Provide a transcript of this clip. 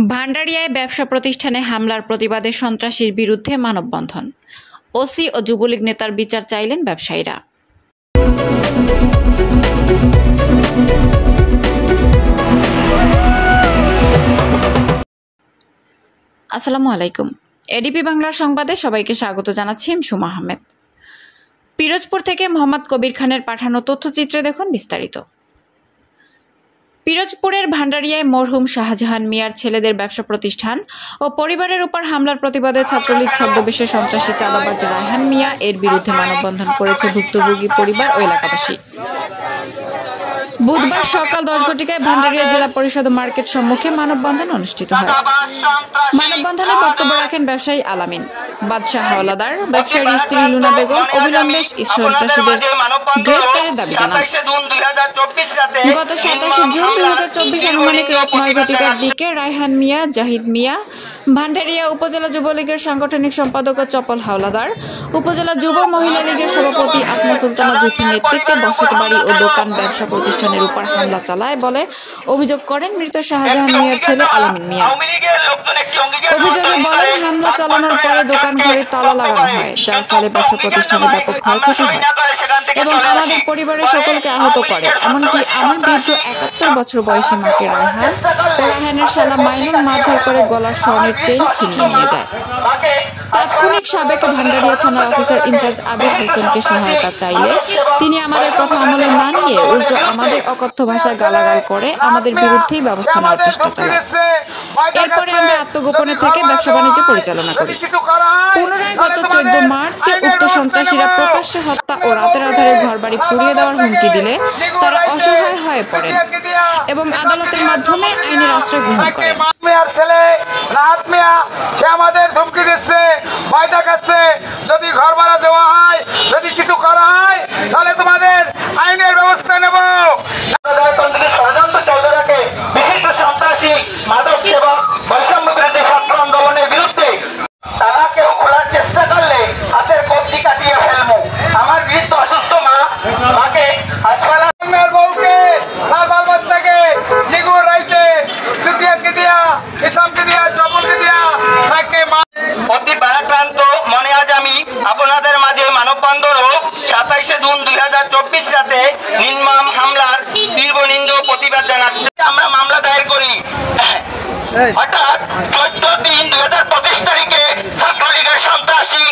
ভান্ডারিয়ায় ব্যবসা প্রতিষ্ঠানে হামলার প্রতিবাদে সন্ত্রাসীর বিরুদ্ধে মানববন্ধন। ওসি ও যুবলীগ নেতার বিচার চাইলেন ব্যবসায়ীরা। আসসালামু আলাইকুম। এডিপি বাংলার সংবাদে সবাইকে স্বাগত জানাচ্ছি আমি সুমা আহমেদ। পিরোজপুর থেকে মোহাম্মদ কবির খানের পাঠানো তথ্যচিত্রে দেখুন বিস্তারিত। পিরোজপুরের ভান্ডারিয়ায় মরহুম শাহজাহান মিয়ার ছেলেদের ব্যবসা প্রতিষ্ঠান ও পরিবারের উপর হামলার প্রতিবাদে ছাত্রলীগ ছদ্মবেশে সন্ত্রাসী চাঁদাবাজ রায়হান মিয়া এর বিরুদ্ধে মানববন্ধন করেছে ভুক্তভোগী পরিবার ও এলাকাবাসী। বুধবার সকাল 10 ঘটিকায় ভান্ডারিয়া জেলা পরিষদ মার্কেট সম্মুখে মানববন্ধন অনুষ্ঠিত হয়। মানববন্ধনে বক্তব্য রাখেন ব্যবসায়ী আলামিন, বাদশাহ হাওলাদার, ব্যবসায়ীর স্ত্রী লুনা বেগম অবিলম্বে সন্ত্রাসীদের গ্রেফতারের দাবি জানান। গত 27 জুন 2024 আনুমানিক রাত 9 ঘটিকার দিকে রায়হান মিয়া, জাহিদ মিয়া, ভান্ডারিয়া উপজেলা যুবলীগের সাংগঠনিক সম্পাদক চপল হাওলাদার, উপজেলা যুব মহিলা লীগের সভাপতি আসমা সুলতানা জুথির নেতৃত্বে বসতবাড়ি ও দোকান ব্যবসা প্রতিষ্ঠানের উপর হামলা চালায় বলে অভিযোগ করেন মৃত শাহজাহান মিয়ার ছেলে আলামিন মিয়া। অভিযোগে বলেন, হামলা চালানোর পরে দোকান ঘরে তালা লাগানো হয়, যার ফলে ব্যবসা প্রতিষ্ঠানে ব্যাপক ক্ষয়ক্ষতি হয় এবং আমাদের পরিবারের সকলকে আহত করে। এমনকি আমার বৃদ্ধ 71 বছর বয়সী মাকে রায়হান ও রায়হানের শালা মাইনুল মারধর করে গলার স্বর্ণের চেইন ছিনিয়ে নিয়ে যায়। তাৎক্ষণিক সাবেক ভান্ডারিয়া থানার অফিসার ইনচার্জ আবির হোসেনকে সহায়তা চাইলে তিনি আমাদের কথা আমলে না নিয়ে উল্টো আমাদের অকথ্য ভাষায় গালাগাল করে আমাদের বিরুদ্ধেই ব্যবস্থা নেওয়ার চেষ্টা চালায়। এরপরে আমরা আত্মগোপনে থেকে ব্যবসা বাণিজ্য পরিচালনা করি। পুনরায় গত 14 মার্চে উক্ত সন্ত্রাসীরা প্রকাশ্যে হত্যা ও রাতের আধারে ঘরবাড়ি পুড়িয়ে দেওয়ার হুমকি দিলে তারা অসহায় হয়ে পড়েন এবং আদালতের মাধ্যমে আইনের আশ্রয় গ্রহণ করেন। সে আমাদের ধমকি দিচ্ছে, ভয় দেখাচ্ছে, যদি ঘর ভাড়া দেওয়া হয়, যদি কিছু করা হয়, তাহলে তোমাদের আইনের ব্যবস্থা নেব। ষড়যন্ত্র চলতে থাকে বিশিষ্ট সন্ত্রাসী মাদক সেবক বৈষম্য বিরোধী ছাত্র আন্দোলনের বিরুদ্ধে তারা কেউ খোলার চেষ্টা করলে হাতের কবজি কাটিয়ে ফেলবো। আমার বৃদ্ধ অসুস্থ মাকে হাসপাতালের বউকে, তার বাল বাচ্চাকে নিগুর রাইতে সুতিয়াকে দিয়া, ইসলামকে দিয়া, চপলকে দিয়া তাকে অতি ভারাক্রান্ত মনে আজ আমি আপনাদের মাঝে মানববন্ধন ও 27 জুন 2024 রাতে নির্মম হামলার তীব্র নিন্দা প্রতিবাদ জানাচ্ছি। আমরা মামলা দায়ের করি। হঠাৎ 14 3 2025 তারিখে ছাত্রলীগের সন্ত্রাসী